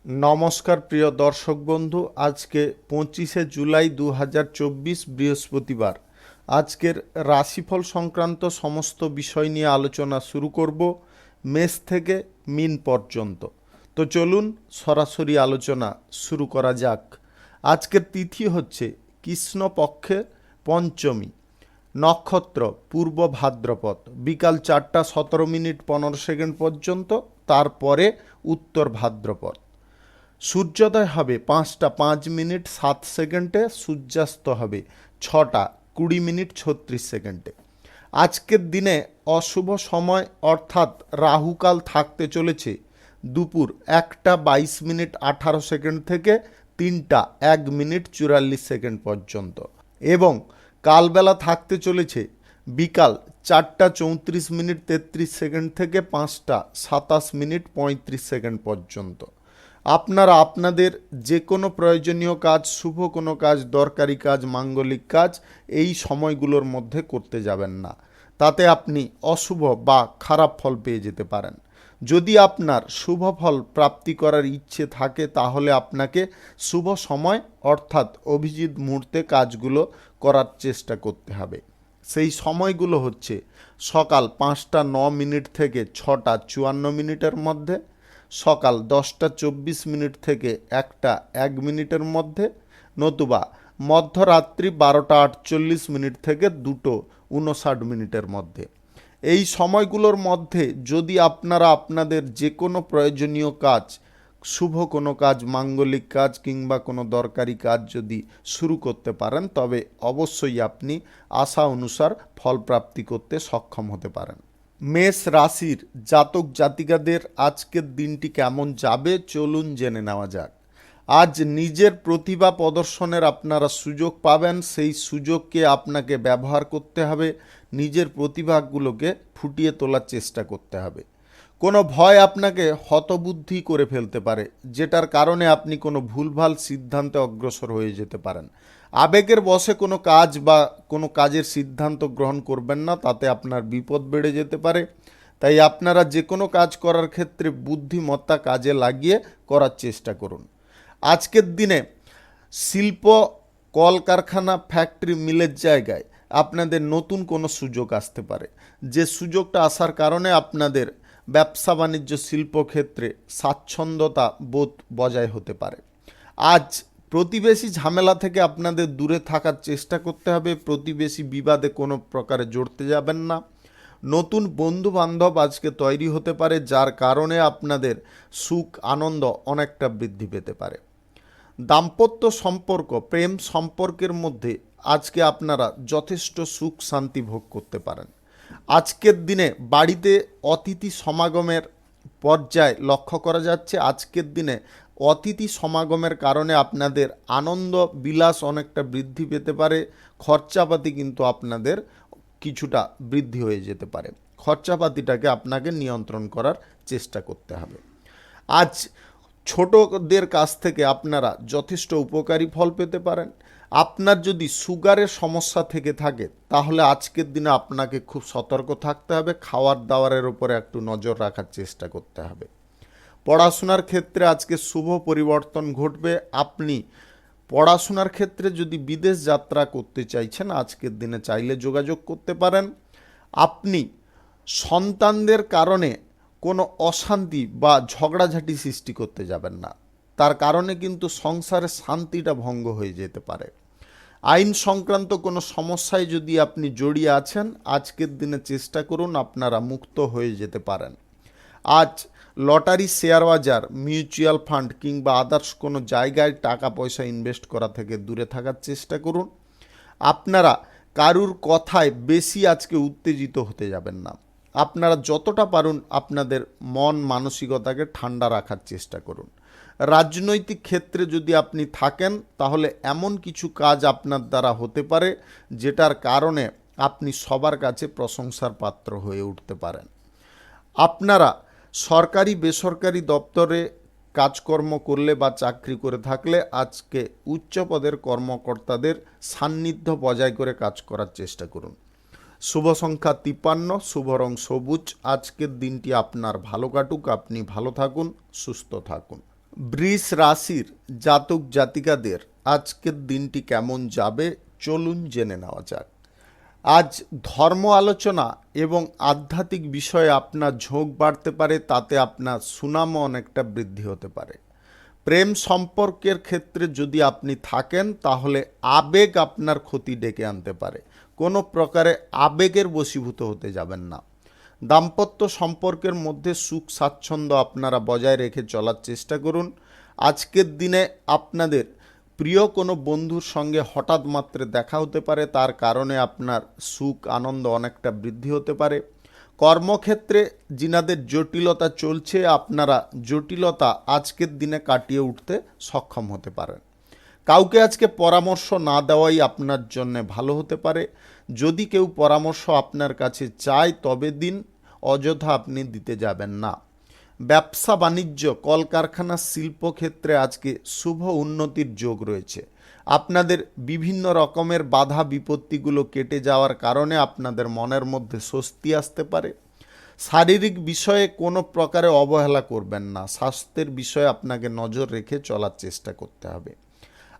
নমস্কার প্রিয় দর্শক বন্ধু, আজকে 25শে জুলাই 2024 বৃহস্পতিবার। আজকের রাশিফল সংক্রান্ত সমস্ত বিষয় নিয়ে আলোচনা শুরু করব, মেষ থেকে মিন পর্যন্ত। তো চলুন সরাসরি আলোচনা শুরু করা যাক। আজকের তিথি হচ্ছে কৃষ্ণপক্ষে পঞ্চমী, নক্ষত্র পূর্ব ভাদ্রপদ, বিকাল 4:17 পর্যন্ত, তারপরে উত্তর ভাদ্রপদ। সূর্যোদয় হবে 5:05 সূর্যাস্ত হবে 6:20 আজকের দিনে অশুভ সময় অর্থাৎ রাহুকাল থাকতে চলেছে দুপুর 1:22 থেকে 3:01 পর্যন্ত, এবং কালবেলা থাকতে চলেছে বিকাল 4:34 থেকে 5:27 পর্যন্ত। আপনারা আপনাদের যে কোনো প্রয়োজনীয় কাজ, শুভ কোনো কাজ, দরকারি কাজ, মাঙ্গলিক কাজ এই সময়গুলোর মধ্যে করতে যাবেন না, তাতে আপনি অশুভ বা খারাপ ফল পেয়ে যেতে পারেন। যদি আপনার শুভ ফল প্রাপ্তি করার ইচ্ছে থাকে তাহলে আপনাকে শুভ সময় অর্থাৎ অভিজিৎ মুহূর্তে কাজগুলো করার চেষ্টা করতে হবে। সেই সময়গুলো হচ্ছে সকাল 5:09 থেকে 6:54 মধ্যে, সকাল 10:24 থেকে 1:01 মধ্যে, নতুবা মধ্যরাত্রি 12:48 থেকে 2:59 মধ্যে। এই সময়গুলোর মধ্যে যদি আপনারা আপনাদের যে কোনো প্রয়োজনীয় কাজ, শুভ কোনো কাজ, মাঙ্গলিক কাজ কিংবা কোনো দরকারি কাজ যদি শুরু করতে পারেন তবে অবশ্যই আপনি আশা অনুসার ফল প্রাপ্তি করতে সক্ষম হতে পারেন। মেষ রাশির জাতক জাতিকাদের আজকের দিনটি কেমন যাবে চলুন জেনে নেওয়া যাক। আজ নিজের প্রতিভা প্রদর্শনের আপনারা সুযোগ পাবেন, সেই সুযোগকে আপনাকে ব্যবহার করতে হবে, নিজের প্রতিভাগুলোকে ফুটিয়ে তোলার চেষ্টা করতে হবে। কোনো ভয় আপনাকে হতবুদ্ধি করে ফেলতে পারে, যেটার কারণে আপনি কোনো ভুলভাল সিদ্ধান্তে অগ্রসর হয়ে যেতে পারেন। আবেগের বশে কোনো কাজ বা কোনো কাজের সিদ্ধান্ত গ্রহণ করবেন না, তাতে আপনার বিপদ বেড়ে যেতে পারে। তাই আপনারা যে কোনো কাজ করার ক্ষেত্রে বুদ্ধিমত্তা কাজে লাগিয়ে করার চেষ্টা করুন। আজকের দিনে শিল্প, কলকারখানা, ফ্যাক্টরি, মিলের জায়গায় আপনাদের নতুন কোনো সুযোগ আসতে পারে, যে সুযোগটা আসার কারণে আপনাদের ব্যবসা বাণিজ্য, শিল্পক্ষেত্রে স্বাচ্ছন্দ্যতা বোধ বজায় হতে পারে। আজ প্রতিবেশী ঝামেলা থেকে আপনাদের দূরে থাকার চেষ্টা করতে হবে, প্রতিবেশী বিবাদে কোনো প্রকারে জড়তে যাবেন না। নতুন বন্ধু বান্ধব আজকে তৈরি হতে পারে, যার কারণে আপনাদের সুখ আনন্দ অনেকটা বৃদ্ধি পেতে পারে। দাম্পত্য সম্পর্ক, প্রেম সম্পর্কের মধ্যে আজকে আপনারা যথেষ্ট সুখ শান্তি ভোগ করতে পারেন। আজকের দিনে বাড়িতে অতিথি সমাগমের পর্যায় লক্ষ্য করা যাচ্ছে। আজকের দিনে অতিথি সমাগমের কারণে আপনাদের আনন্দ বিলাস অনেকটা বৃদ্ধি পেতে পারে। খরচাপাতি কিন্তু আপনাদের কিছুটা বৃদ্ধি হয়ে যেতে পারে। খরচাপাতিটাকে আপনাকে নিয়ন্ত্রণ করার চেষ্টা করতে হবে। আজ ছোটদের কাছ থেকে আপনারা যথেষ্ট উপকারী ফল পেতে পারেন। আপনার যদি সুগারের সমস্যা থেকে থাকে তাহলে আজকের দিনে আপনাকে খুব সতর্ক থাকতে হবে, খাওয়ার দাওয়ারের উপরে একটু নজর রাখার চেষ্টা করতে হবে। পড়াশোনার ক্ষেত্রে আজকে শুভ পরিবর্তন ঘটবে। আপনি পড়াশোনার ক্ষেত্রে যদি বিদেশ যাত্রা করতে চাইছেন আজকের দিনে চাইলে যোগাযোগ করতে পারেন। আপনি সন্তানদের কারণে কোনো অশান্তি বা ঝগড়াঝাটি সৃষ্টি করতে যাবেন না, তার কারণে কিন্তু সংসারের শান্তিটা ভঙ্গ হয়ে যেতে পারে। আইন সংক্রান্ত কোনো সমস্যায় যদি আপনি জড়িয়ে আছেন আজকের দিনে চেষ্টা করুন আপনারা মুক্ত হয়ে যেতে পারেন। আজ লটারি, শেয়ার বাজার, মিউচুয়াল ফান্ড কিংবা আদার্স কোনো জায়গায় টাকা পয়সা ইনভেস্ট করা থেকে দূরে থাকার চেষ্টা করুন। আপনারা কারুর কথায় বেশি আজকে উত্তেজিত হতে যাবেন না। আপনারা যতটা পারুন আপনাদের মন মানসিকতাকে ঠান্ডা রাখার চেষ্টা করুন। রাজনৈতিক ক্ষেত্রে যদি আপনি থাকেন তাহলে এমন কিছু কাজ আপনার দ্বারা হতে পারে যেটার কারণে আপনি সবার কাছে প্রশংসার পাত্র হয়ে উঠতে পারেন। আপনারা সরকারি বেসরকারি দপ্তরে কাজকর্ম করলে বা চাকরি করে থাকলে আজকে উচ্চ পদের কর্মকর্তাদের সান্নিধ্য বজায় করে কাজ করার চেষ্টা করুন। শুভ সংখ্যা 53, শুভ রং সবুজ। আজকের দিনটি আপনার ভালো কাটুক, আপনি ভালো থাকুন, সুস্থ থাকুন। বৃষ রাশির জাতক জাতিকাদের আজকের দিনটি কেমন যাবে চলুন জেনে নেওয়া যাক। আজ ধর্ম আলোচনা এবং আধ্যাত্মিক বিষয়ে আপনার ঝোঁক বাড়তে পারে, তাতে আপনার সুনামও অনেকটা বৃদ্ধি হতে পারে। প্রেম সম্পর্কের ক্ষেত্রে যদি আপনি থাকেন তাহলে আবেগ আপনার ক্ষতি ডেকে আনতে পারে, কোনো প্রকারে আবেগের বশীভূত হতে যাবেন না। দাম্পত্য সম্পর্কের মধ্যে সুখ স্বাচ্ছন্দ্য আপনারা বজায় রেখে চলার চেষ্টা করুন। আজকের দিনে আপনাদের প্রিয় কোনো বন্ধুর সঙ্গে হঠাৎ মাত্রে দেখা হতে পারে, তার কারণে আপনার সুখ আনন্দ অনেকটা বৃদ্ধি হতে পারে। কর্মক্ষেত্রে যিনাদের জটিলতা চলছে, আপনারা জটিলতা আজকের দিনে কাটিয়ে উঠতে সক্ষম হতে পারেন। কাউকে আজকে পরামর্শ না দেওয়াই আপনার জন্য ভালো হতে পারে। যদি কেউ পরামর্শ আপনার কাছে চায় তবে দিন, অযথা আপনি দিতে যাবেন না। ব্যবসা বাণিজ্য, কলকারখানা, শিল্পক্ষেত্রে আজকে শুভ উন্নতির যোগ রয়েছে। আপনাদের বিভিন্ন রকমের বাধা বিপত্তিগুলো কেটে যাওয়ার কারণে আপনাদের মনের মধ্যে স্বস্তি আসতে পারে। শারীরিক বিষয়ে কোনো প্রকারে অবহেলা করবেন না। স্বাস্থ্যের বিষয়ে আপনাকে নজর রেখে চলার চেষ্টা করতে হবে।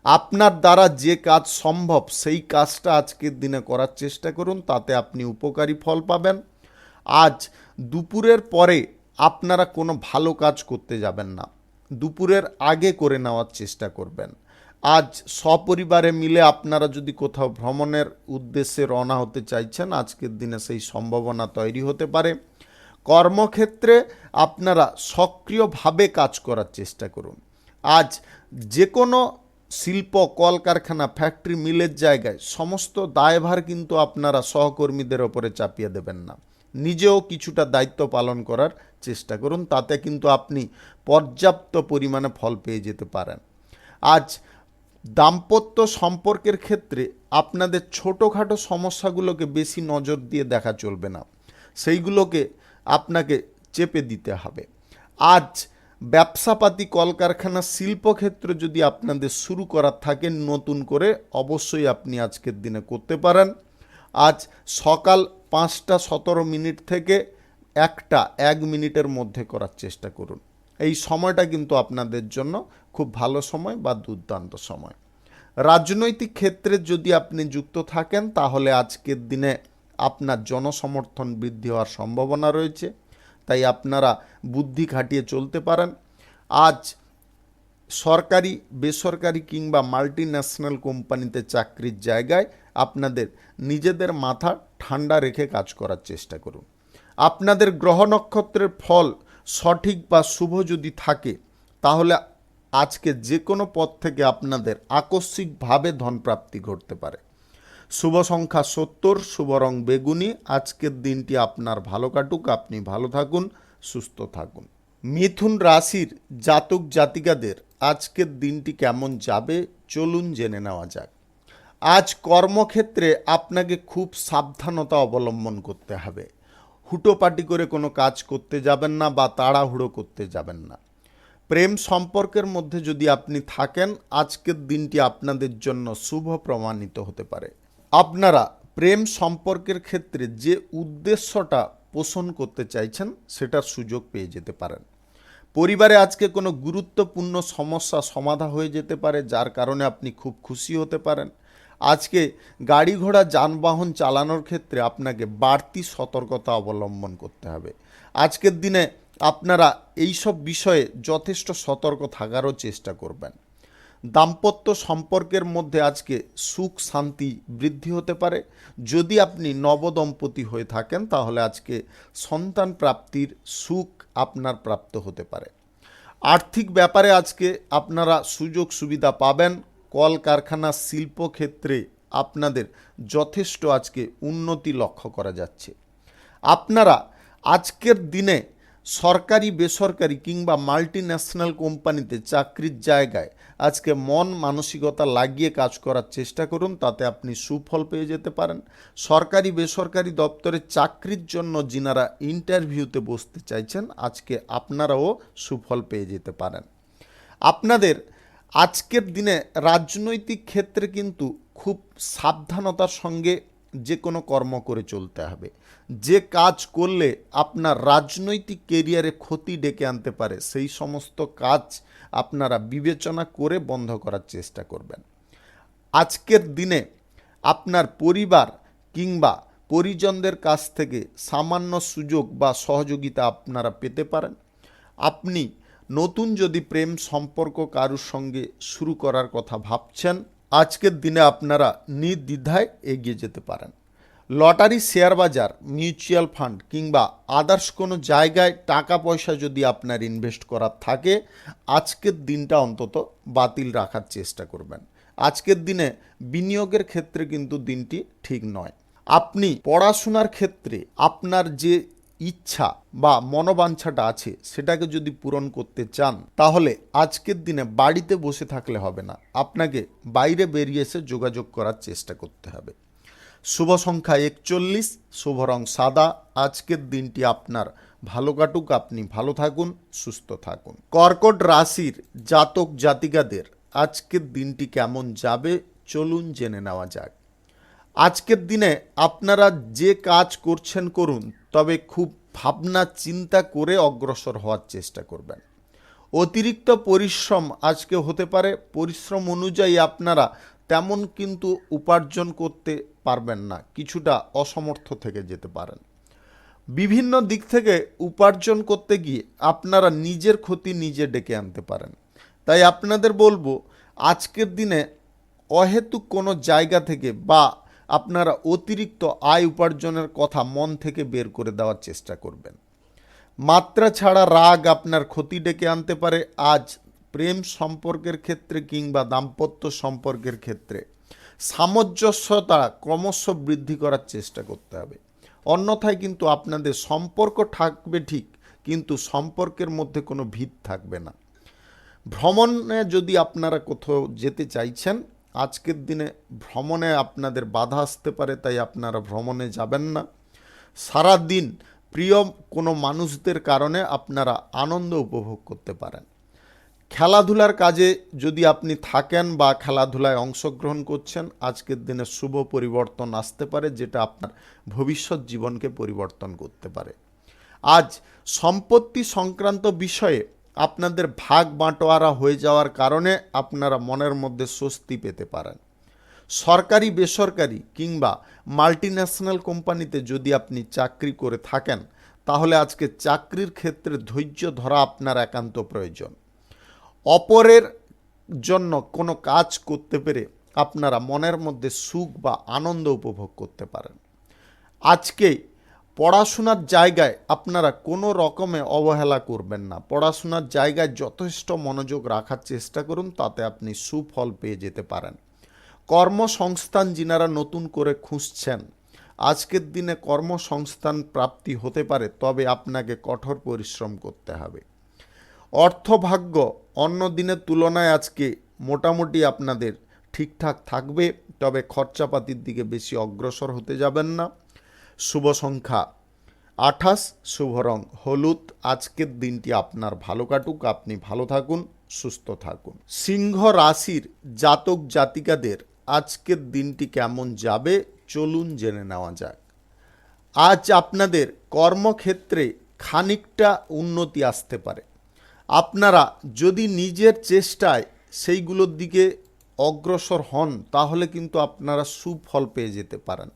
আপনার দ্বারা যে কাজ সম্ভব সেই কাজটা আজকের দিনে করার চেষ্টা করুন, তাতে আপনি উপকারী ফল পাবেন। আজ দুপুরের পরে আপনারা কোনো ভালো কাজ করতে যাবেন না, দুপুরের আগে করে নেওয়ার চেষ্টা করবেন। আজ সপরিবারে মিলে আপনারা যদি কোথাও ভ্রমণের উদ্দেশ্যে রওনা হতে চাইছেন, আজকের দিনে সেই সম্ভাবনা তৈরি হতে পারে। কর্মক্ষেত্রে আপনারা সক্রিয়ভাবে কাজ করার চেষ্টা করুন। আজ যে কোনো শিল্প, কলকারখানা, ফ্যাক্টরি, মিলের জায়গায় সমস্ত দায়ভার কিন্তু আপনারা সহকর্মীদের ওপরে চাপিয়ে দেবেন না। নিজেও কিছুটা দায়িত্ব পালন করার চেষ্টা করুন, তাতে কিন্তু আপনি পর্যাপ্ত পরিমাণে ফল পেয়ে যেতে পারেন। আজ দাম্পত্য সম্পর্কের ক্ষেত্রে আপনাদের ছোটোখাটো সমস্যাগুলোকে বেশি নজর দিয়ে দেখা চলবে না, সেইগুলোকে আপনাকে চেপে দিতে হবে। আজ ব্যবসাপাতি, কলকারখানা, শিল্পক্ষেত্র যদি আপনাদের শুরু করার থাকে নতুন করে, অবশ্যই আপনি আজকের দিনে করতে পারেন। আজ সকাল 5টা 17 থেকে 1 মিনিটের মধ্যে করার চেষ্টা করুন। এই সময়টা কিন্তু আপনাদের জন্য খুব ভালো সময় বা দুর্দান্ত সময়। রাজনৈতিক ক্ষেত্রে যদি আপনি যুক্ত থাকেন তাহলে আজকের দিনে আপনার জনসমর্থন বৃদ্ধি হওয়ার সম্ভাবনা রয়েছে, তাই আপনারা বুদ্ধি খাটিয়ে চলতে পারেন। আজ সরকারি, বেসরকারি কিংবা মাল্টিন্যাশনাল কোম্পানিতে চাকরির জায়গায় আপনাদের নিজেদের মাথা ঠান্ডা রেখে কাজ করার চেষ্টা করুন। আপনাদের গ্রহ নক্ষত্রের ফল সঠিক বা শুভ যদি থাকে তাহলে আজকে যে কোনো পথ থেকে আপনাদের আকস্মিকভাবে ধনপ্রাপ্তি ঘটতে পারে। শুভ সংখ্যা 70, শুভ রং বেগুনি। আজকের দিনটি আপনার ভালো কাটুক, আপনি ভালো থাকুন, সুস্থ থাকুন। মিথুন রাশির জাতক জাতিকাদের আজকের দিনটি কেমন যাবে চলুন জেনে নেওয়া যাক। আজ কর্মক্ষেত্রে আপনাকে খুব সাবধানতা অবলম্বন করতে হবে। হুটোপাটি করে কোনো কাজ করতে যাবেন না বা তাড়াহুড়ো করতে যাবেন না। প্রেম সম্পর্কের মধ্যে যদি আপনি থাকেন, আজকের দিনটি আপনাদের জন্য শুভ প্রমাণিত হতে পারে। আপনারা প্রেম সম্পর্কের ক্ষেত্রে যে উদ্দেশ্যটা পোষণ করতে চাইছেন সেটার সুযোগ পেয়ে যেতে পারেন। পরিবারে আজকে কোনো গুরুত্বপূর্ণ সমস্যা সমাধা হয়ে যেতে পারে, যার কারণে আপনি খুব খুশি হতে পারেন। আজকে গাড়ি ঘোড়া যানবাহন চালানোর ক্ষেত্রে আপনাকে বাড়তি সতর্কতা অবলম্বন করতে হবে। আজকের দিনে আপনারা এই সব বিষয়ে যথেষ্ট সতর্ক থাকারও চেষ্টা করবেন। দাম্পত্য সম্পর্কের মধ্যে আজকে সুখ শান্তি বৃদ্ধি হতে পারে। যদি আপনি নবদম্পতি হয়ে থাকেন তাহলে আজকে সন্তান প্রাপ্তির সুখ আপনার প্রাপ্ত হতে পারে। আর্থিক ব্যাপারে আজকে আপনারা সুযোগ সুবিধা পাবেন। কলকারখানা, শিল্পক্ষেত্রে আপনাদের যথেষ্ট আজকে উন্নতি লক্ষ্য করা যাচ্ছে। আপনারা আজকের দিনে সরকারি, বেসরকারি কিংবা মাল্টিন্যাশনাল কোম্পানিতে চাকরির জায়গায় আজকে মন মানসিকতা লাগিয়ে কাজ করার চেষ্টা করুন, তাতে আপনি সুফল পেয়ে যেতে পারেন। সরকারি বেসরকারি দপ্তরে চাকরির জন্য যিনারা ইন্টারভিউতে বসতে চাইছেন, আজকে আপনারাও সুফল পেয়ে যেতে পারেন। আপনাদের আজকের দিনে রাজনৈতিক ক্ষেত্রে কিন্তু খুব সাবধানতার সঙ্গে যে কোনো কর্ম করে চলতে হবে। যে কাজ করলে আপনার রাজনৈতিক কেরিয়ারে ক্ষতি ডেকে আনতে পারে সেই সমস্ত কাজ আপনারা বিবেচনা করে বন্ধ করার চেষ্টা করবেন। আজকের দিনে আপনার পরিবার কিংবা পরিজনদের কাছ থেকে সামান্য সুযোগ বা সহযোগিতা আপনারা পেতে পারেন। আপনি নতুন যদি প্রেম সম্পর্ক কারোর সঙ্গে শুরু করার কথা ভাবছেন, আজকের দিনে আপনারা নির্দ্বিধায় এগিয়ে যেতে পারেন। লটারি, শেয়ার বাজার, মিউচুয়াল ফান্ড কিংবা আদার্স কোনো জায়গায় টাকা পয়সা যদি আপনার ইনভেস্ট করার থাকে, আজকের দিনটা অন্তত বাতিল রাখার চেষ্টা করবেন। আজকের দিনে বিনিয়োগের ক্ষেত্রে কিন্তু দিনটি ঠিক নয়। আপনি পড়াশোনার ক্ষেত্রে আপনার যে ইচ্ছা বা মনোবাঞ্ছাটা আছে সেটাকে যদি পূরণ করতে চান, তাহলে আজকের দিনে বাড়িতে বসে থাকলে হবে না, আপনাকে বাইরে বেরিয়ে এসে যোগাযোগ করার চেষ্টা করতে হবে। শুভ সংখ্যা 41, শুভ রং সাদা। আজকের দিনটি আপনার ভালো কাটুক, আপনি ভালো থাকুন, সুস্থ থাকুন। কর্কট রাশির জাতক জাতিকাদের আজকের দিনটি কেমন যাবে চলুন জেনে নেওয়া যাক। আজকের দিনে আপনারা যে কাজ করছেন করুন, তবে খুব ভাবনা চিন্তা করে অগ্রসর হওয়ার চেষ্টা করবেন। অতিরিক্ত পরিশ্রম আজকে হতে পারে, পরিশ্রম অনুযায়ী আপনারা তেমন কিন্তু উপার্জন করতে পারবেন না, কিছুটা অসমর্থ থেকে যেতে পারেন। বিভিন্ন দিক থেকে উপার্জন করতে গিয়ে আপনারা নিজের ক্ষতি নিজে ডেকে আনতে পারেন। তাই আপনাদের বলবো, আজকের দিনে অহেতুক কোনো জায়গা থেকে বা আপনারা অতিরিক্ত আয় উপার্জনের কথা মন থেকে বের করে দেওয়ার চেষ্টা করবেন। মাত্রা ছাড়া রাগ আপনার ক্ষতি ডেকে আনতে পারে। আজ প্রেম সম্পর্কের ক্ষেত্রে কিংবা দাম্পত্য সম্পর্কের ক্ষেত্রে সামঞ্জস্যতা ক্রমশ বৃদ্ধি করার চেষ্টা করতে হবে। অন্যথায় কিন্তু আপনাদের সম্পর্ক থাকবে ঠিক, কিন্তু সম্পর্কের মধ্যে কোনো ভিত থাকবে না। ভ্রমণে যদি আপনারা কোথাও যেতে চাইছেন, আজকের দিনে ভ্রমণে আপনাদের বাধা আসতে পারে, তাই আপনারা ভ্রমণে যাবেন না। সারা দিন প্রিয় কোনো মানুষদের কারণে আপনারা আনন্দ উপভোগ করতে পারেন। খেলাধুলার কাজে যদি আপনি থাকেন বা খেলাধুলায় অংশগ্রহণ করছেন, আজকের দিনে শুভ পরিবর্তন আসতে পারে, যেটা আপনার ভবিষ্যৎ জীবনকে পরিবর্তন করতে পারে। আজ সম্পত্তি সংক্রান্ত বিষয়ে আপনাদের ভাগ বাঁটোয়ারা হয়ে যাওয়ার কারণে আপনারা মনের মধ্যে স্বস্তি পেতে পারেন। সরকারি, বেসরকারি কিংবা মাল্টিন্যাশনাল কোম্পানিতে যদি আপনি চাকরি করে থাকেন, তাহলে আজকে চাকরির ক্ষেত্রে ধৈর্য ধরা আপনার একান্ত প্রয়োজন। অপরের জন্য কোনো কাজ করতে পেরে আপনারা মনের মধ্যে সুখ বা আনন্দ উপভোগ করতে পারেন। আজকে পড়াশোনার জায়গায় আপনারা কোনো রকমে অবহেলা করবেন না। পড়াশোনার জায়গায় যথেষ্ট মনোযোগ রাখার চেষ্টা করুন, তাতে আপনি সুফল পেয়ে যেতে পারেন। কর্মসংস্থান যিনারা নতুন করে খুঁজছেন, আজকের দিনে কর্মসংস্থান প্রাপ্তি হতে পারে, তবে আপনাকে কঠোর পরিশ্রম করতে হবে। অর্থভাগ্য অন্য দিনের তুলনায় আজকে মোটামুটি আপনাদের ঠিকঠাক থাকবে, তবে খরচাপাতির দিকে বেশি অগ্রসর হতে যাবেন না। শুভ সংখ্যা 28, শুভ রং হলুদ। আজকের দিনটি আপনার ভালো কাটুক, আপনি ভালো থাকুন, সুস্থ থাকুন। সিংহ রাশির জাতক জাতিকাদের আজকের দিনটি কেমন যাবে চলুন জেনে নেওয়া যাক। আজ আপনাদের কর্মক্ষেত্রে খানিকটা উন্নতি আসতে পারে। আপনারা যদি নিজের চেষ্টায় সেইগুলোর দিকে অগ্রসর হন, তাহলে কিন্তু আপনারা সুফল পেয়ে যেতে পারেন।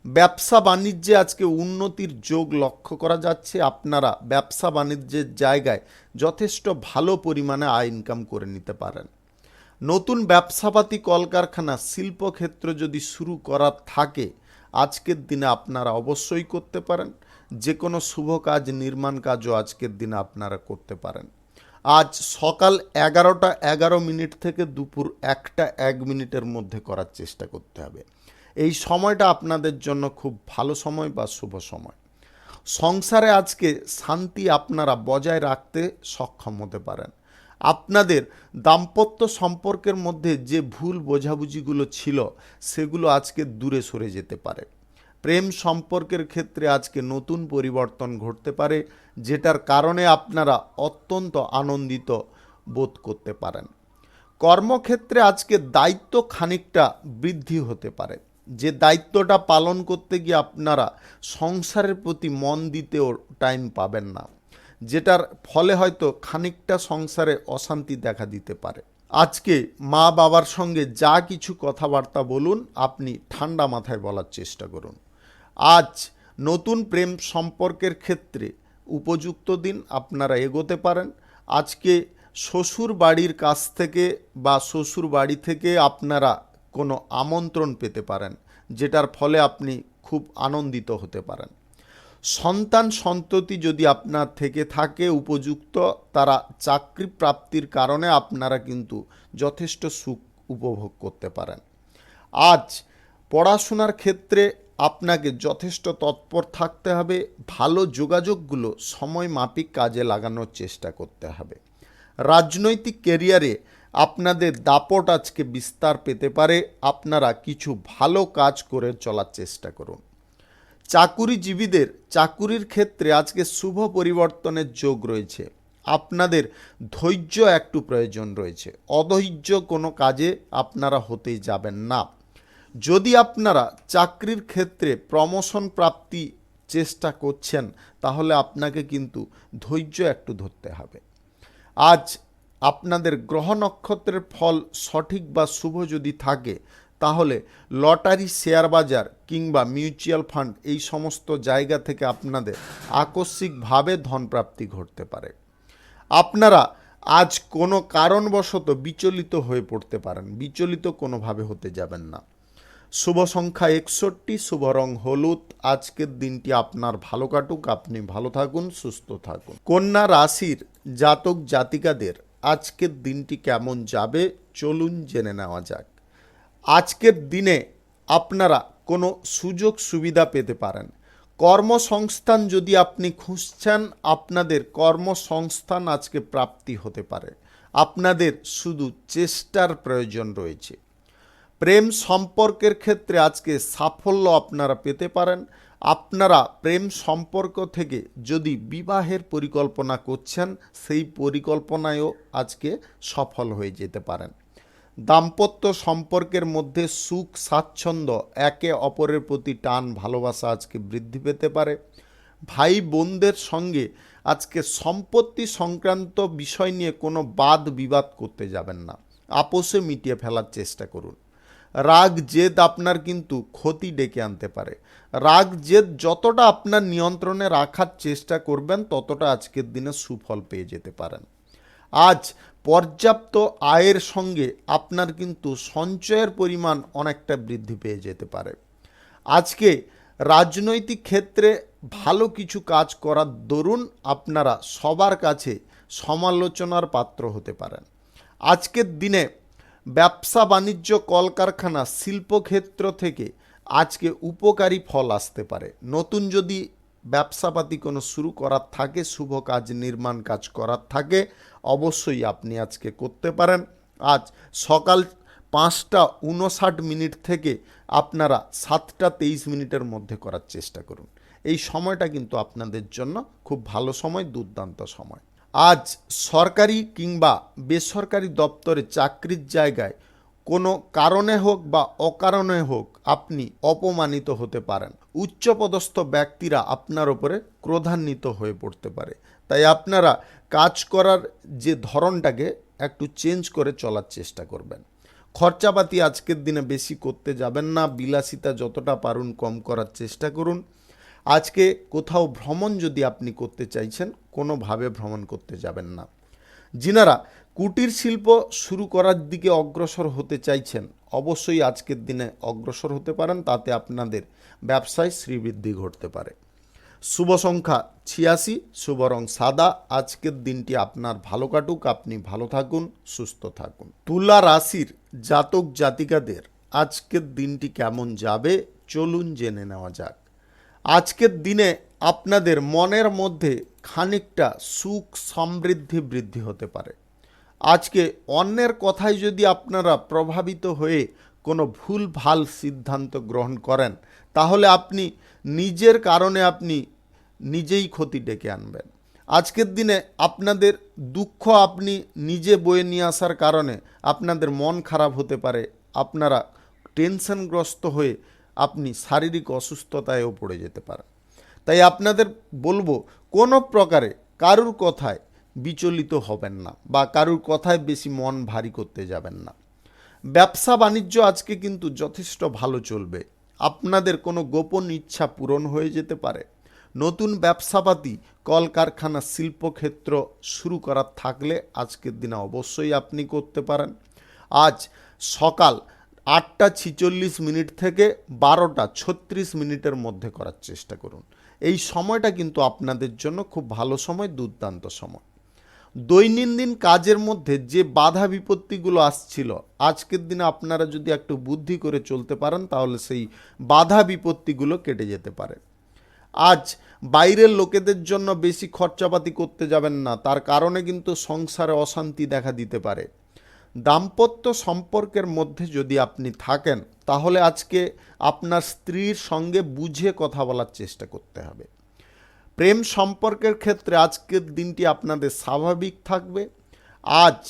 ব্যবসা বাণিজ্যে আজকে উন্নতির যোগ লক্ষ্য করা যাচ্ছে। আপনারা ব্যবসা বাণিজ্যের জায়গায় যথেষ্ট ভালো পরিমাণে আয় ইনকাম করে নিতে পারেন। নতুন ব্যবসাপাতি, কলকারখানা, শিল্পক্ষেত্র যদি শুরু করার থাকে, আজকের দিনে আপনারা অবশ্যই করতে পারেন। যে কোনো শুভ কাজ, নির্মাণ কাজও আজকের দিনে আপনারা করতে পারেন। আজ সকাল 11টা 11 মিনিট থেকে দুপুর 1টা 1 মিনিটের মধ্যে করার চেষ্টা করতে হবে। এই সময়টা আপনাদের জন্য খুব ভালো সময় বা শুভ সময়। সংসারে আজকে শান্তি আপনারা বজায় রাখতে সক্ষম হতে পারেন। আপনাদের দাম্পত্য সম্পর্কের মধ্যে যে ভুল বোঝাবুঝিগুলো ছিল, সেগুলো আজকে দূরে সরে যেতে পারে। প্রেম সম্পর্কের ক্ষেত্রে আজকে নতুন পরিবর্তন ঘটতে পারে, যেটার কারণে আপনারা অত্যন্ত আনন্দিত বোধ করতে পারেন। কর্মক্ষেত্রে আজকে দায়িত্ব খানিকটা বৃদ্ধি হতে পারে। যে দায়িত্বটা পালন করতে গিয়ে আপনারা সংসারের প্রতি মন দিতেও টাইম পাবেন না, যেটার ফলে হয়তো খানিকটা সংসারে অশান্তি দেখা দিতে পারে। আজকে মা বাবার সঙ্গে যা কিছু কথাবার্তা বলুন আপনি ঠান্ডা মাথায় বলার চেষ্টা করুন। আজ নতুন প্রেম সম্পর্কের ক্ষেত্রে উপযুক্ত দিন, আপনারা এগোতে পারেন। আজকে শ্বশুর বাড়ির কাছ থেকে বা শ্বশুর বাড়ি থেকে আপনারা কোনো আমন্ত্রণ পেতে পারেন, যেটার ফলে আপনি খুব আনন্দিত হতে পারেন। সন্তান সন্ততি যদি আপনার থেকে থাকে উপযুক্ত, তারা চাকরি প্রাপ্তির কারণে আপনারা কিন্তু যথেষ্ট সুখ উপভোগ করতে পারেন। আজ পড়াশোনার ক্ষেত্রে আপনাকে যথেষ্ট তৎপর থাকতে হবে, ভালো যোগাযোগগুলো সময় মাফিক কাজে লাগানোর চেষ্টা করতে হবে। রাজনৈতিক ক্যারিয়ারে আপনাদের দাপট আজকে বিস্তার পেতে পারে, আপনারা কিছু ভালো কাজ করে চলার চেষ্টা করুন। চাকুরিজীবীদের চাকুরির ক্ষেত্রে আজকে শুভ পরিবর্তনের যোগ রয়েছে, আপনাদের ধৈর্য একটু প্রয়োজন রয়েছে, অধৈর্য কোনো কাজে আপনারা হতেই যাবেন না। যদি আপনারা চাকরির ক্ষেত্রে প্রমোশন প্রাপ্তি চেষ্টা করছেন তাহলে আপনাকে কিন্তু ধৈর্য একটু ধরতে হবে। আজ আপনাদের গ্রহ নক্ষত্রের ফল সঠিক বা শুভ যদি থাকে তাহলে লটারি, শেয়ার বাজার কিংবা মিউচুয়াল ফান্ড এই সমস্ত জায়গা থেকে আপনাদের আকস্মিকভাবে ধনপ্রাপ্তি ঘটতে পারে। আপনারা আজ কোনো কারণবশত বিচলিত হয়ে পড়তে পারেন, বিচলিত কোনোভাবে হতে যাবেন না। শুভ সংখ্যা 61, শুভ রং হলুদ। আজকের দিনটি আপনার ভালো কাটুক, আপনি ভালো থাকুন, সুস্থ থাকুন। কন্যা রাশির জাতক জাতিকাদের আজকের দিনটি কেমন যাবে চলুন জেনে নেওয়া যাক। আজকের দিনে আপনারা কোনো সুযোগ সুবিধা পেতে পারেন। কর্মসংস্থান যদি আপনি খুঁজছেন, আপনাদের কর্মসংস্থান আজকে প্রাপ্তি হতে পারে, আপনাদের শুধু চেষ্টার প্রয়োজন রয়েছে। প্রেম সম্পর্কের ক্ষেত্রে আজকে সাফল্য আপনারা পেতে পারেন। আপনারা প্রেম সম্পর্ক থেকে যদি বিবাহের পরিকল্পনা করছেন সেই পরিকল্পনায়ও আজকে সফল হয়ে যেতে পারেন। দাম্পত্য সম্পর্কের মধ্যে সুখ স্বাচ্ছন্দ্য, একে অপরের প্রতি টান ভালোবাসা আজকে বৃদ্ধি পেতে পারে। ভাই বোনদের সঙ্গে আজকে সম্পত্তি সংক্রান্ত বিষয় নিয়ে কোনো বাদ বিবাদ করতে যাবেন না, আপোষে মিটিয়ে ফেলার চেষ্টা করুন। রাগ জেদ আপনার কিন্তু ক্ষতি ডেকে আনতে পারে। রাগ জেদ যতটা আপনার নিয়ন্ত্রণে রাখার চেষ্টা করবেন ততটা আজকের দিনে সুফল পেয়ে যেতে পারেন। আজ পর্যাপ্ত আয়ের সঙ্গে আপনার কিন্তু সঞ্চয়ের পরিমাণ অনেকটা বৃদ্ধি পেয়ে যেতে পারে। আজকে রাজনৈতিক ক্ষেত্রে ভালো কিছু কাজ করার দরুন আপনারা সবার কাছে সমালোচনার পাত্র হতে পারেন। আজকের দিনে ব্যবসা বাণিজ্য, কলকারখানা, শিল্পক্ষেত্র থেকে আজকে উপকারী ফল আসতে পারে। নতুন যদি ব্যবসাপাতি কোনো শুরু করার থাকে, শুভ কাজ, নির্মাণ কাজ করার থাকে, অবশ্যই আপনি আজকে করতে পারেন। আজ সকাল 5টা 59 থেকে আপনারা 7টা 23 মধ্যে করার চেষ্টা করুন। এই সময়টা কিন্তু আপনাদের জন্য খুব ভালো সময়, দুর্দান্ত সময়। আজ সরকারি কিংবা বেসরকারি দপ্তরে চাকরির জায়গায় কোনো কারণে হোক বা অকারণে হোক আপনি অপমানিত হতে পারেন। উচ্চপদস্থ ব্যক্তিরা আপনার ওপরে ক্রোধান্বিত হয়ে পড়তে পারে, তাই আপনারা কাজ করার যে ধরনটাকে একটু চেঞ্জ করে চলার চেষ্টা করবেন। খরচাপাতি আজকের দিনে বেশি করতে যাবেন না, বিলাসিতা যতটা পারুন কম করার চেষ্টা করুন। আজকে কোথাও ভ্রমণ যদি আপনি করতে চাইছেন, কোনোভাবে ভ্রমণ করতে যাবেন না। যিনারা কুটির শিল্প শুরু করার দিকে অগ্রসর হতে চাইছেন অবশ্যই আজকের দিনে অগ্রসর হতে পারেন, তাতে আপনাদের ব্যবসায় শ্রীবৃদ্ধি ঘটতে পারে। শুভ সংখ্যা 86, শুভ রং সাদা। আজকের দিনটি আপনার ভালো কাটুক, আপনি ভালো থাকুন, সুস্থ থাকুন। তুলা রাশির জাতক জাতিকাদের আজকের দিনটি কেমন যাবে চলুন জেনে নেওয়া যাক। আজকের দিনে আপনাদের মনের মধ্যে খানিকটা সুখ সমৃদ্ধি বৃদ্ধি হতে পারে। আজকে অন্যের কথায় যদি আপনারা প্রভাবিত হয়ে কোনো ভুল ভাল সিদ্ধান্ত গ্রহণ করেন তাহলে আপনি নিজের কারণে আপনি নিজেই ক্ষতি ডেকে আনবেন। আজকের দিনে আপনাদের দুঃখ আপনি নিজে বয়ে নিয়ে আসার কারণে আপনাদের মন খারাপ হতে পারে, আপনারা টেনশনগ্রস্ত হয়ে আপনি শারীরিক অসুস্থতায়ও পড়ে যেতে পারেন। তাই আপনাদের বলবো কোনো প্রকারে কারুর কথায় বিচলিত হবেন না বা কারুর কথায় বেশি মন ভারী করতে যাবেন না। ব্যবসা বাণিজ্য আজকে কিন্তু যথেষ্ট ভালো চলবে। আপনাদের কোনো গোপন ইচ্ছা পূরণ হয়ে যেতে পারে। নতুন ব্যবসাপাতি, কলকারখানা, শিল্পক্ষেত্র শুরু করার থাকলে আজকের দিনে অবশ্যই আপনি করতে পারেন। আজ সকাল 8:46 থেকে 12:36 মধ্যে করার চেষ্টা করুন। এই সময়টা কিন্তু আপনাদের জন্য খুব ভালো সময়, দুর্দান্ত সময়। দৈনন্দিন কাজের মধ্যে যে বাধা বিপত্তিগুলো আসছিল, আজকের দিনে আপনারা যদি একটু বুদ্ধি করে চলতে পারেন তাহলে সেই বাধা বিপত্তিগুলো কেটে যেতে পারে। আজ বাইরের লোকেদের জন্য বেশি খরচাপাতি করতে যাবেন না, তার কারণে কিন্তু সংসারে অশান্তি দেখা দিতে পারে। দাম্পত্য সম্পর্কের মধ্যে যদি আপনি থাকেন তাহলে আজকে আপনার স্ত্রীর সঙ্গে বুঝে কথা বলার চেষ্টা করতে হবে। প্রেম সম্পর্কের ক্ষেত্রে আজকের দিনটি আপনাদের স্বাভাবিক থাকবে। আজ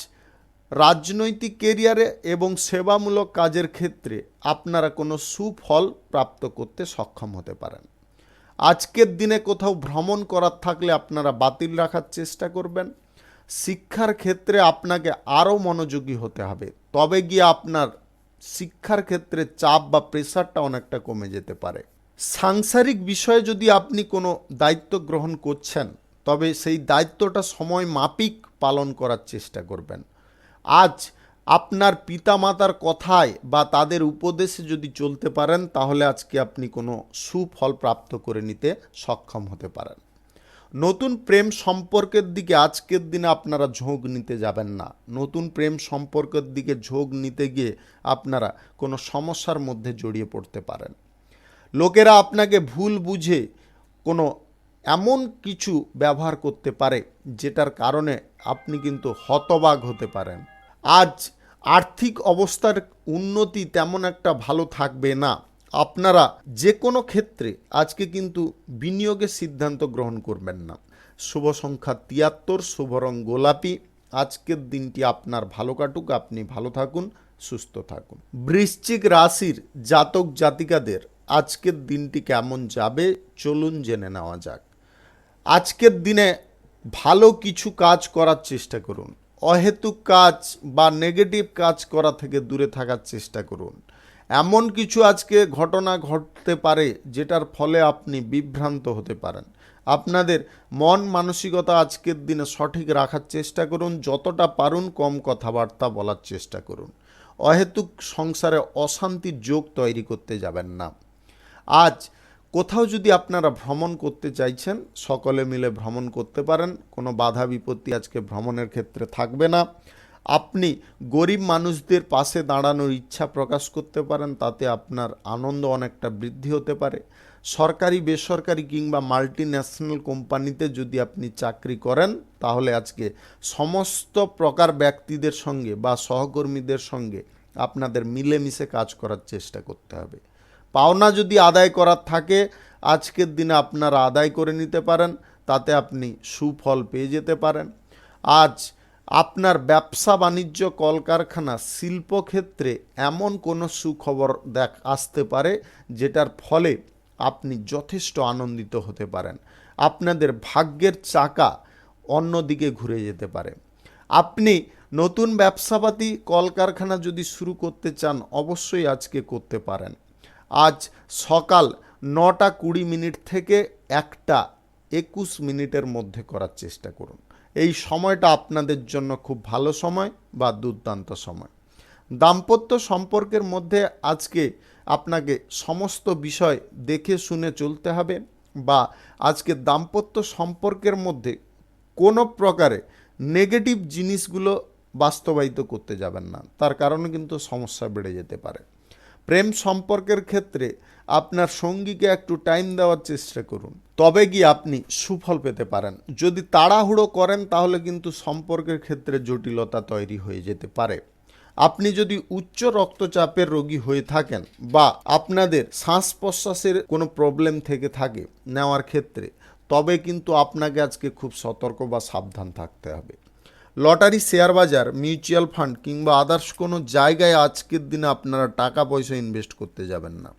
রাজনৈতিক কেরিয়ারে এবং সেবামূলক কাজের ক্ষেত্রে আপনারা কোনো সুফল প্রাপ্ত করতে সক্ষম হতে পারেন। আজকের দিনে কোথাও ভ্রমণ করার থাকলে আপনারা বাতিল রাখার চেষ্টা করবেন। শিক্ষার ক্ষেত্রে আপনাকে আরও মনোযোগী হতে হবে, তবে গিয়ে আপনার শিক্ষার ক্ষেত্রে চাপ বা প্রেশারটা অনেকটা কমে যেতে পারে। সাংসারিক বিষয়ে যদি আপনি কোনো দায়িত্ব গ্রহণ করছেন তবে সেই দায়িত্বটা সময় মাফিক পালন করার চেষ্টা করবেন। আজ আপনার পিতামাতার কথায় বা তাদের উপদেশে যদি চলতে পারেন তাহলে আজকে আপনি কোনো সুফল প্রাপ্ত করে নিতে সক্ষম হতে পারেন। নতুন প্রেম সম্পর্কের দিকে আজকের দিনে আপনারা ঝোঁক নিতে যাবেন না। নতুন প্রেম সম্পর্কের দিকে ঝোঁক নিতে গিয়ে আপনারা কোনো সমস্যার মধ্যে জড়িয়ে পড়তে পারেন। লোকেরা আপনাকে ভুল বুঝে কোনো এমন কিছু ব্যবহার করতে পারে যেটার কারণে আপনি কিন্তু হতবাক হতে পারেন। আজ আর্থিক অবস্থার উন্নতি তেমন একটা ভালো থাকবে না। আপনারা যে কোনো ক্ষেত্রে আজকে কিন্তু বিনিয়োগের সিদ্ধান্ত গ্রহণ করবেন না। শুভ সংখ্যা 73, শুভ রং গোলাপি। আজকের দিনটি আপনার ভালো কাটুক, আপনি ভালো থাকুন, সুস্থ থাকুন। বৃশ্চিক রাশির জাতক জাতিকাদের আজকের দিনটি কেমন যাবে চলুন জেনে নেওয়া যাক। আজকের দিনে ভালো কিছু কাজ করার চেষ্টা করুন। অহেতুক কাজ বা নেগেটিভ কাজ করা থেকে দূরে থাকার চেষ্টা করুন। এমন কিছু আজকে ঘটনা ঘটতে পারে যেটার ফলে আপনি বিভ্রান্ত হতে পারেন। আপনাদের মন মানসিকতা আজকের দিনে সঠিক রাখার চেষ্টা করুন। যতটা পারুন কম কথাবার্তা বলার চেষ্টা করুন। অহেতুক সংসারে অশান্তির যোগ তৈরি করতে যাবেন না। আজ কোথাও যদি আপনারা ভ্রমণ করতে চাইছেন সকলে মিলে ভ্রমণ করতে পারেন। কোনো বাধা বিপত্তি আজকে ভ্রমণের ক্ষেত্রে থাকবে না। আপনি গরিব মানুষদের পাশে দাঁড়ানোর ইচ্ছা প্রকাশ করতে পারেন, তাতে আপনার আনন্দ অনেকটা বৃদ্ধি হতে পারে। সরকারি, বেসরকারি কিংবা মাল্টি ন্যাশনাল কোম্পানিতে যদি আপনি চাকরি করেন তাহলে আজকে সমস্ত প্রকার ব্যক্তিদের সঙ্গে বা সহকর্মীদের সঙ্গে আপনাদের মিলেমিশে কাজ করার চেষ্টা করতে হবে। পাওনা যদি আদায় করার থাকে আজকের দিনে আপনারা আদায় করে নিতে পারেন, তাতে আপনি সুফল পেয়ে যেতে পারেন। আজ আপনার ব্যবসা বাণিজ্য, কলকারখানা, শিল্পক্ষেত্রে এমন কোনো সুখবর আসতে পারে যেটার ফলে আপনি যথেষ্ট আনন্দিত হতে পারেন। আপনাদের ভাগ্যের চাকা অন্যদিকে ঘুরে যেতে পারে। আপনি নতুন ব্যবসাপাতি, কলকারখানা যদি শুরু করতে চান অবশ্যই আজকে করতে পারেন। আজ সকাল 9:20 থেকে 1:21 মধ্যে করার চেষ্টা করুন। এই সময়টা আপনাদের জন্য খুব ভালো সময় বা দুর্দান্ত সময়। দাম্পত্য সম্পর্কের মধ্যে আজকে আপনাকে সমস্ত বিষয় দেখে শুনে চলতে হবে, বা আজকে দাম্পত্য সম্পর্কের মধ্যে কোনো প্রকারে নেগেটিভ জিনিসগুলো বাস্তবায়িত করতে যাবেন না, তার কারণে কিন্তু সমস্যা বেড়ে যেতে পারে। প্রেম সম্পর্কের ক্ষেত্রে আপনার সঙ্গীকে একটু টাইম দেওয়ার চেষ্টা করুন, তবে গিয়ে আপনি সুফল পেতে পারেন। যদি তাড়াহুড়ো করেন তাহলে কিন্তু সম্পর্কের ক্ষেত্রে জটিলতা তৈরি হয়ে যেতে পারে। আপনি যদি উচ্চ রক্তচাপের রোগী হয়ে থাকেন বা আপনাদের শ্বাস প্রশ্বাসের কোনো প্রবলেম থেকে থাকে নেওয়ার ক্ষেত্রে, তবে কিন্তু আপনাকে আজকে খুব সতর্ক বা সাবধান থাকতে হবে। লটারি, শেয়ার বাজার, মিউচুয়াল ফান্ড কিংবা আদার্স কোনো জায়গায় আজকের দিনে আপনারা টাকা পয়সা ইনভেস্ট করতে যাবেন না।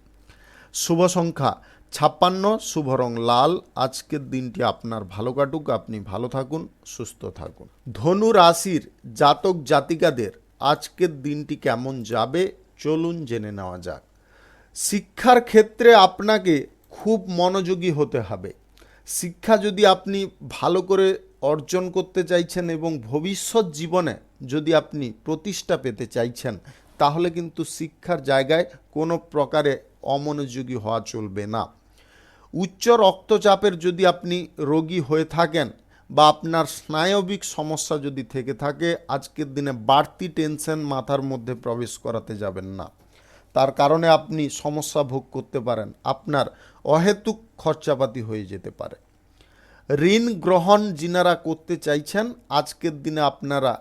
শুভ সংখ্যা 56, শুভ রং লাল। আজকের দিনটি আপনার ভালো কাটুক, আপনি ভালো থাকুন, সুস্থ থাকুন। ধনু রাশির জাতক জাতিকাদের আজকের দিনটি কেমন যাবে চলুন জেনে নেওয়া যাক। শিক্ষার ক্ষেত্রে আপনাকে খুব মনোযোগী হতে হবে। শিক্ষা যদি আপনি ভালো করে অর্জন করতে চাইছেন এবং ভবিষ্যৎ জীবনে যদি আপনি প্রতিষ্ঠা পেতে চাইছেন, তাহলে কিন্তু শিক্ষার জায়গায় কোনো প্রকারে অমনোযোগী হওয়া চলবে না। উচ্চ রক্তচাপের যদি আপনি রোগী হয়ে থাকেন বা আপনার স্নায়বিক সমস্যা যদি থেকে থাকে, আজকের দিনে বাড়তি টেনশন মাথার মধ্যে প্রবেশ করাতে যাবেন না। তার কারণে আপনি সমস্যা ভোগ করতে পারেন, আপনার অহেতুক খরচাপাতি হয়ে যেতে পারে। ঋণ গ্রহণ যিনারা করতে চাইছেন, আজকের দিনে আপনারা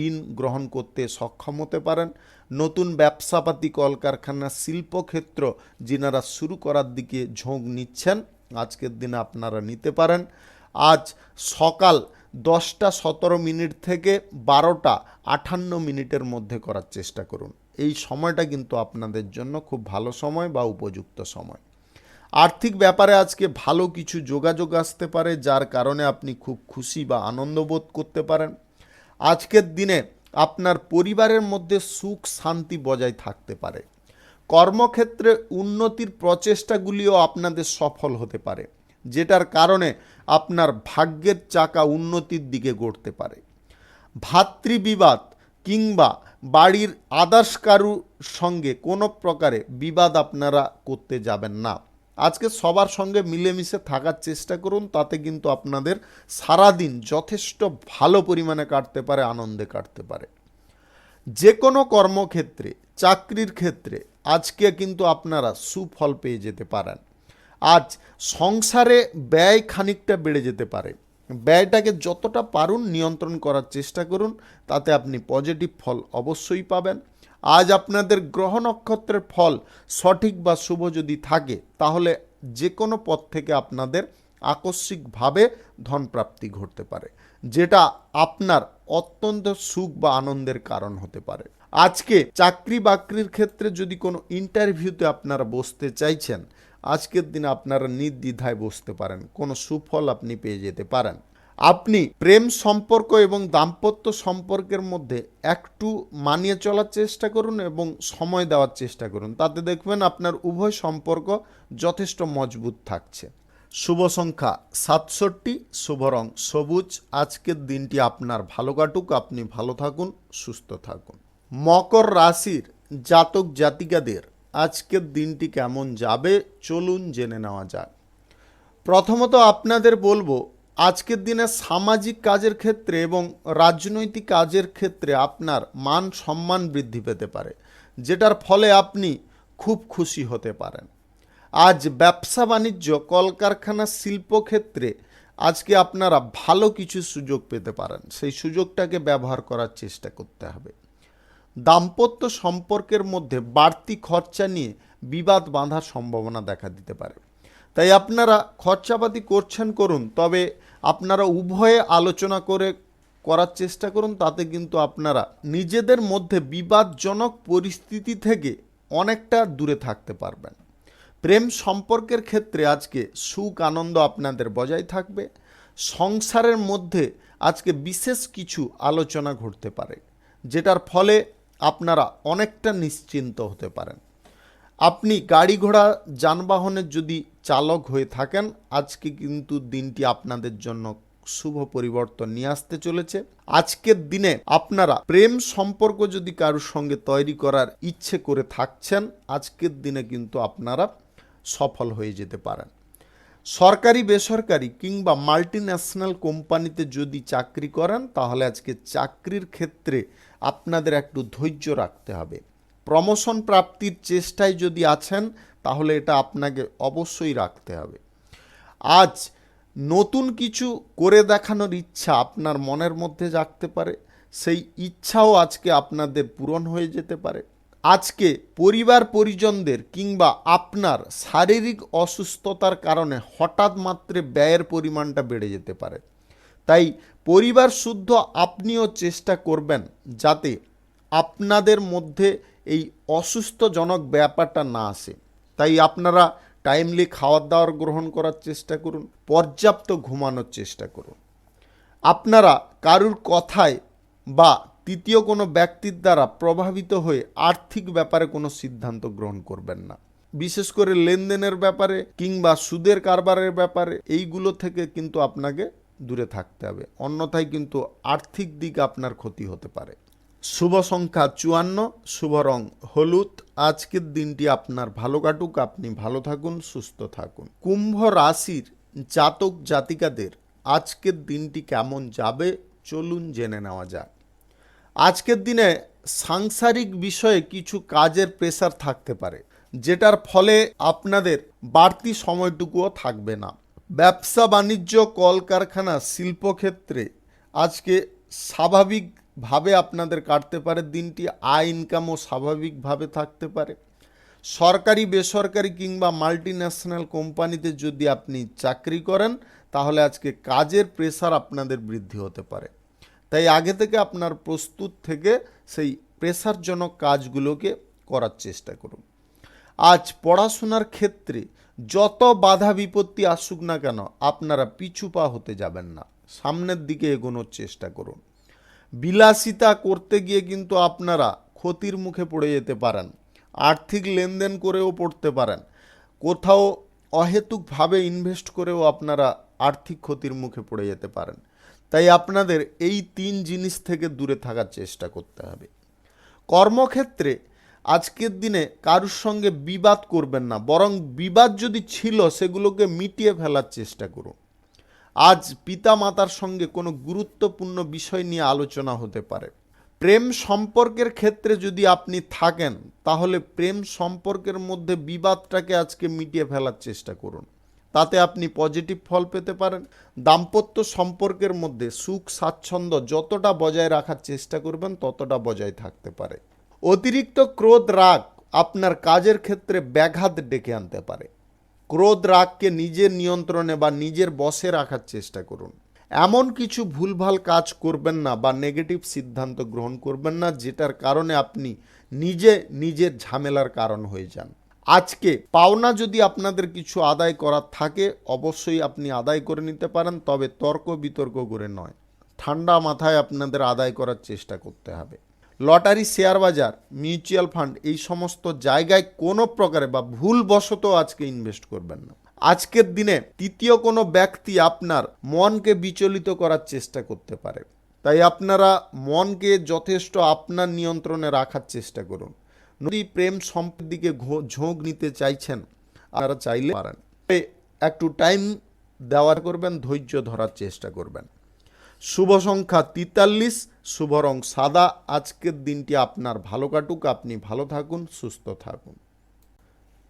ঋণ গ্রহণ করতে সক্ষম হতে পারেন। নতুন ব্যবসাপাতি, কলকারখানা, শিল্পক্ষেত্র যিনারা শুরু করার দিকে ঝোঁক নিচ্ছেন, আজকের দিনে আপনারা নিতে পারেন। আজ সকাল 10:17 থেকে 12:58 মধ্যে করার চেষ্টা করুন। এই সময়টা কিন্তু আপনাদের জন্য খুব ভালো সময় বা উপযুক্ত সময়। আর্থিক ব্যাপারে আজকে ভালো কিছু যোগাযোগ আসতে পারে, যার কারণে আপনি খুব খুশি বা আনন্দ বোধ করতে পারেন। আজকের দিনে আপনার পরিবারের মধ্যে সুখ শান্তি বজায় থাকতে পারে। কর্মক্ষেত্রে উন্নতির প্রচেষ্টাগুলিও আপনাদের সফল হতে পারে, যেটার কারণে আপনার ভাগ্যের চাকা উন্নতির দিকে গড়তে পারে। ভাতৃবিবাদ কিংবা বাড়ির আদার্স কারুর সঙ্গে কোনো প্রকারে বিবাদ আপনারা করতে যাবেন না। আজকে সবার সঙ্গে মিলেমিশে থাকার চেষ্টা করুন, তাতে কিন্তু আপনাদের সারাদিন যথেষ্ট ভালো পরিমাণে কাটতে পারে, আনন্দে কাটতে পারে। যে কোনো কর্মক্ষেত্রে, চাকরির ক্ষেত্রে আজকে কিন্তু আপনারা সুফল পেয়ে যেতে পারেন। আজ সংসারে ব্যয় খানিকটা বেড়ে যেতে পারে, ব্যয়টাকে যতটা পারুন নিয়ন্ত্রণ করার চেষ্টা করুন, তাতে আপনি পজিটিভ ফল অবশ্যই পাবেন। আজ আপনাদের গ্রহ নক্ষত্রের ফল সঠিক বা শুভ যদি থাকে, তাহলে যে কোনো পথ থেকে আপনাদের আকস্মিকভাবে ধনপ্রাপ্তি ঘটতে পারে, যেটা আপনার অত্যন্ত সুখ বা আনন্দের কারণ হতে পারে। আজকে চাকরি বাকরির ক্ষেত্রে যদি কোনো ইন্টারভিউতে আপনারা বসতে চাইছেন, আজকের দিনে আপনারা নির্দ্বিধায় বসতে পারেন, কোনো সুফল আপনি পেয়ে যেতে পারেন। আপনি প্রেম সম্পর্ক এবং দাম্পত্য সম্পর্কের মধ্যে একটু মানিয়ে চলার চেষ্টা করুন এবং সময় দেওয়ার চেষ্টা করুন, তাতে দেখবেন আপনার উভয় সম্পর্ক যথেষ্ট মজবুত থাকছে। শুভ সংখ্যা 67, শুভ রং সবুজ। আজকের দিনটি আপনার ভালো কাটুক, আপনি ভালো থাকুন, সুস্থ থাকুন। মকর রাশির জাতক জাতিকাদের আজকের দিনটি কেমন যাবে চলুন জেনে নেওয়া যাক। প্রথমত আপনাদের বলবো, আজকের দিনে সামাজিক কাজের ক্ষেত্রে এবং রাজনৈতিক কাজের ক্ষেত্রে আপনার মান সম্মান বৃদ্ধি পেতে পারে, যেটার ফলে আপনি খুব খুশি হতে পারেন। আজ ব্যবসা বাণিজ্য, কলকারখানা, শিল্পক্ষেত্রে আজকে আপনারা ভালো কিছু সুযোগ পেতে পারেন, সেই সুযোগটাকে ব্যবহার করার চেষ্টা করতে হবে। দাম্পত্য সম্পর্কের মধ্যে বাড়তি খরচা নিয়ে বিবাদ বাঁধার সম্ভাবনা দেখা দিতে পারে, তাই আপনারা খরচাপাতি করছেন করুন, তবে আপনারা উভয়ে আলোচনা করার চেষ্টা করুন, তাতে কিন্তু আপনারা নিজেদের মধ্যে বিবাদজনক পরিস্থিতি থেকে অনেকটা দূরে থাকতে পারবেন। প্রেম সম্পর্কের ক্ষেত্রে আজকে সুখ আনন্দ আপনাদের বজায় থাকবে। সংসারের মধ্যে আজকে বিশেষ কিছু আলোচনা ঘটতে পারে, যেটার ফলে আপনারা অনেকটা নিশ্চিন্ত হতে পারেন। আপনি গাড়ি ঘোড়া যানবাহনের যদি চালক হয়ে থাকেন, আজকে কিন্তু দিনটি আপনাদের জন্য শুভ পরিবর্তন নিয়ে আসতে চলেছে। আজকের দিনে আপনারা প্রেম সম্পর্ক যদি কারোর সঙ্গে তৈরি করার ইচ্ছে করে থাকছেন, আজকের দিনে কিন্তু আপনারা সফল হয়ে যেতে পারেন। সরকারি বেসরকারি কিংবা মাল্টিন্যাশনাল কোম্পানিতে যদি চাকরি করেন, তাহলে আজকে চাকরির ক্ষেত্রে আপনাদের একটু ধৈর্য রাখতে হবে। প্রমোশন প্রাপ্তির চেষ্টায় যদি আছেন, তাহলে এটা আপনাকে অবশ্যই রাখতে হবে। আজ নতুন কিছু করে দেখানোর ইচ্ছা আপনার মনের মধ্যে জাগতে পারে, সেই ইচ্ছাও আজকে আপনাদের পূরণ হয়ে যেতে পারে। আজকে পরিবার পরিজনদের কিংবা আপনার শারীরিক অসুস্থতার কারণে হঠাৎ মাত্রে ব্যয়ের পরিমাণটা বেড়ে যেতে পারে, তাই পরিবার শুদ্ধ আপনিও চেষ্টা করবেন যাতে আপনাদের মধ্যে এই অসুস্থজনক ব্যাপারটা না আসে। তাই আপনারা টাইমলি খাওয়ার দাওয়ার গ্রহণ করার চেষ্টা করুন, পর্যাপ্ত ঘুমানোর চেষ্টা করুন। আপনারা কারুর কথায় বা তৃতীয় কোনো ব্যক্তির দ্বারা প্রভাবিত হয়ে আর্থিক ব্যাপারে কোনো সিদ্ধান্ত গ্রহণ করবেন না। বিশেষ করে লেনদেনের ব্যাপারে কিংবা সুদের কারবারের ব্যাপারে এইগুলো থেকে কিন্তু আপনাকে দূরে থাকতে হবে, অন্যথায় কিন্তু আর্থিক দিক আপনার ক্ষতি হতে পারে। শুভ সংখ্যা 54, শুভ রং হলুদ। আজকের দিনটি আপনার ভালো কাটুক, আপনি ভালো থাকুন, সুস্থ থাকুন। কুম্ভ রাশির জাতক জাতিকাদের আজকের দিনটি কেমন যাবে চলুন জেনে নেওয়া যাক। আজকের দিনে সাংসারিক বিষয়ে কিছু কাজের প্রেসার থাকতে পারে, যেটার ফলে আপনাদের বাড়তি সময়টুকুও থাকবে না। ব্যবসা বাণিজ্য, কলকারখানা, শিল্পক্ষেত্রে আজকে স্বাভাবিকভাবে আপনাদের কাটতে পারে দিনটি। আয় ইনকামও স্বাভাবিকভাবে থাকতে পারে। সরকারি বেসরকারি কিংবা মাল্টিন্যাশনাল কোম্পানিতে যদি আপনি চাকরি করেন তাহলে আজকে কাজের প্রেসার আপনাদের বৃদ্ধি হতে পারে। তাই আগে থেকে আপনার প্রস্তুত থেকে সেই প্রেসারজনক কাজগুলোকে করার চেষ্টা করুন। আজ পড়াশোনার ক্ষেত্রে যত বাধা বিপত্তি আসুক না কেন আপনারা পিছু পা হতে যাবেন না, সামনের দিকে এগোনোর চেষ্টা করুন। বিলাসিতা করতে গিয়ে কিন্তু আপনারা ক্ষতির মুখে পড়ে যেতে পারেন, আর্থিক লেনদেন করেও পড়তে পারেন, কোথাও অহেতুকভাবে ইনভেস্ট করেও আপনারা আর্থিক ক্ষতির মুখে পড়ে যেতে পারেন। তাই আপনাদের এই 3 জিনিস থেকে দূরে থাকার চেষ্টা করতে হবে। কর্মক্ষেত্রে আজকের দিনে কারুর সঙ্গে বিবাদ করবেন না, বরং বিবাদ যদি ছিল সেগুলোকে মিটিয়ে ফেলার চেষ্টা করুন। আজ পিতা মাতার সঙ্গে কোনো গুরুত্বপূর্ণ বিষয় নিয়ে আলোচনা হতে পারে। প্রেম সম্পর্কের ক্ষেত্রে যদি আপনি থাকেন তাহলে প্রেম সম্পর্কের মধ্যে বিবাদটাকে আজকে মিটিয়ে ফেলার চেষ্টা করুন, তাতে আপনি পজিটিভ ফল পেতে পারেন। দাম্পত্য সম্পর্কের মধ্যে সুখ স্বাচ্ছন্দ্য যতটা বজায় রাখার চেষ্টা করবেন ততটা বজায় থাকতে পারে। অতিরিক্ত ক্রোধ রাগ আপনার কাজের ক্ষেত্রে ব্যাঘাত ডেকে আনতে পারে। ক্রোধ রাগকে নিজের নিয়ন্ত্রণে বা নিজের বশে রাখার চেষ্টা করুন। এমন কিছু ভুলভাল কাজ করবেন না বা নেগেটিভ সিদ্ধান্ত গ্রহণ করবেন না যেটার কারণে আপনি নিজের ঝামেলার কারণ হয়ে যান। আজকে পাওনা যদি আপনাদের কিছু আদায় করার থাকে অবশ্যই আপনি আদায় করে নিতে পারেন, তবে তর্ক বিতর্ক করে নয়, ঠান্ডা মাথায় আপনাদের আদায় করার চেষ্টা করতে হবে। লটারি, শেয়ার বাজার, মিউচুয়াল ফান্ড এই সমস্ত জায়গায় কোনো প্রকারে বা ভুলবশত আজকে ইনভেস্ট করবেন না। আজকের দিনে তৃতীয় কোনো ব্যক্তি আপনার মনকে বিচলিত করার চেষ্টা করতে পারে, তাই আপনারা মনকে যথেষ্ট আপনার নিয়ন্ত্রণে রাখার চেষ্টা করুন। যদি প্রেম সম্পর্কের দিকে ঝোঁক নিতে চাইছেন আপনারা চাইলে পারেন, একটু টাইম দেওয়ার করবেন, ধৈর্য ধরার চেষ্টা করবেন। শুভ সংখ্যা 43, শুভ রং সাদা। আজকের দিনটি আপনার ভালো কাটুক, আপনি ভালো থাকুন, সুস্থ থাকুন।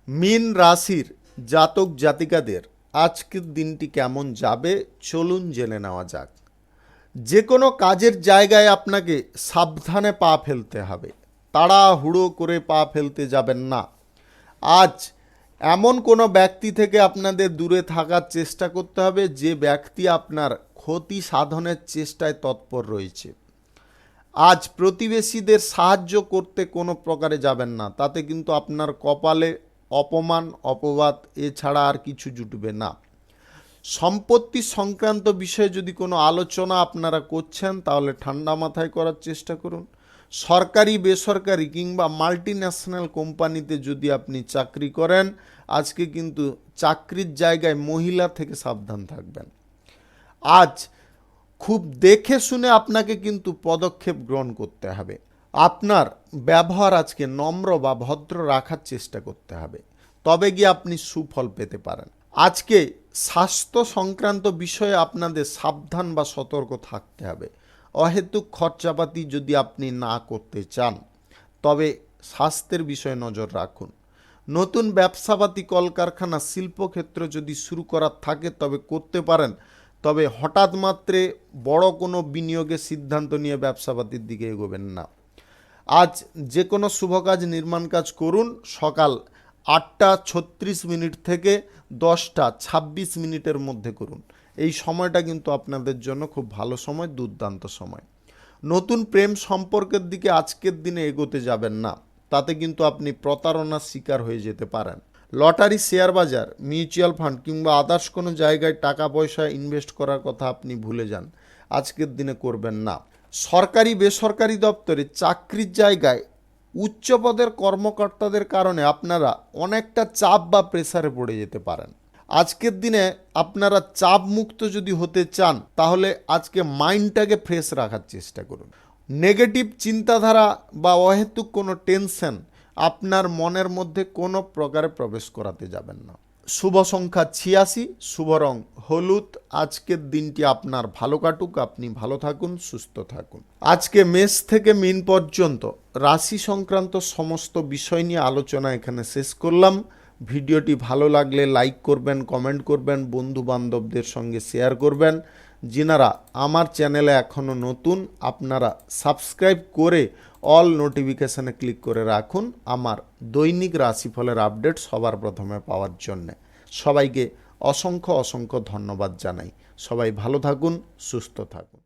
মীন রাশির জাতক জাতিকাদের আজকের দিনটি কেমন যাবে চলুন জেনে নেওয়া যাক। যে কোনো কাজের জায়গায় আপনাকে সাবধানে পা ফেলতে হবে, তাড়াহুড়ো করে পা ফেলতে যাবেন না। আজ এমন কোনো ব্যক্তি থেকে আপনাদের দূরে থাকার চেষ্টা করতে হবে যে ব্যক্তি আপনার ক্ষতি সাধনের চেষ্টায় তৎপর রয়েছে। আজ প্রতিবেশীদের সাহায্য করতে কোনো প্রকারে যাবেন না, তাতে কিন্তু আপনার কপালে অপমান অপবাদ এছাড়া আর কিছু জুটবে না। সম্পত্তি সংক্রান্ত বিষয়ে যদি কোনো আলোচনা আপনারা করছেন তাহলে ঠান্ডা মাথায় করার চেষ্টা করুন। সরকারি বেসরকারি কিংবা মাল্টিন্যাশনাল কোম্পানিতে যদি আপনি চাকরি করেন আজকে কিন্তু চাকরির জায়গায় মহিলা থেকে সাবধান থাকবেন। আজ খুব দেখে শুনে আপনাকে কিন্তু পদক্ষেপ গ্রহণ করতে হবে। আপনার ব্যবহার আজকে নম্র বা ভদ্র রাখার চেষ্টা করতে হবে, তবে গিয়ে আপনি সুফল পেতে পারেন। আজকে স্বাস্থ্য সংক্রান্ত বিষয়ে আপনাদের সাবধান বা সতর্ক থাকতে হবে। অহেতুক খরচাপাতি যদি আপনি না করতে চান তবে স্বাস্থ্যের বিষয়ে নজর রাখুন। নতুন ব্যবসাপাতি, কলকারখানা, শিল্পক্ষেত্র যদি শুরু করার থাকে তবে করতে পারেন, তবে হঠাৎ মাত্রে বড় কোনো বিনিয়োগের সিদ্ধান্ত নিয়ে ব্যবসাপাতির দিকে এগোবেন না। আজ যে কোনো শুভ কাজ, নির্মাণ কাজ করুন সকাল 8:36 থেকে 10:26 মধ্যে করুন। এই সময়টা কিন্তু আপনাদের জন্য খুব ভালো সময়, দুর্দান্ত সময়। নতুন প্রেম সম্পর্কের দিকে আজকের দিনে এগোতে যাবেন না, তাতে কিন্তু আপনি প্রতারণার শিকার হয়ে যেতে পারেন। লটারি, শেয়ার বাজার, মিউচুয়াল ফান্ড কিংবা আদার্স কোনো জায়গায় টাকা পয়সা ইনভেস্ট করার কথা আপনি ভুলে যান, আজকের দিনে করবেন না। সরকারি বেসরকারি দপ্তরে চাকরির জায়গায় উচ্চ পদের কর্মকর্তাদের কারণে আপনারা অনেকটা চাপ বা প্রেসারে পড়ে যেতে পারেন। আজকের দিনে আপনারা চাপ মুক্ত যদি হতে চান তাহলে আজকে মাইন্ডটাকে ফ্রেশ রাখার চেষ্টা করুন। নেগেটিভ চিন্তাধারা বা অহেতুক কোনো টেনশন আপনার মনের মধ্যে কোনো প্রকারে প্রবেশ করাতে যাবেন না। শুভ সংখ্যা 86, শুভ রং হলুদ। আজকের দিনটি আপনার ভালো কাটুক, আপনি ভালো থাকুন, সুস্থ থাকুন। আজকে মেষ থেকে মীন পর্যন্ত রাশি সংক্রান্ত সমস্ত বিষয় নিয়ে আলোচনা এখানে শেষ করলাম। ভিডিওটি ভালো লাগলে লাইক করবেন, কমেন্ট করবেন, বন্ধু বান্ধবদের সঙ্গে শেয়ার করবেন। যিনারা আমার চ্যানেলে এখনও নতুন, আপনারা সাবস্ক্রাইব করে অল নোটিফিকেশানে ক্লিক করে রাখুন আমার দৈনিক রাশিফলের আপডেট সবার প্রথমে পাওয়ার জন্যে। সবাইকে অসংখ্য অসংখ্য ধন্যবাদ জানাই। সবাই ভালো থাকুন, সুস্থ থাকুন।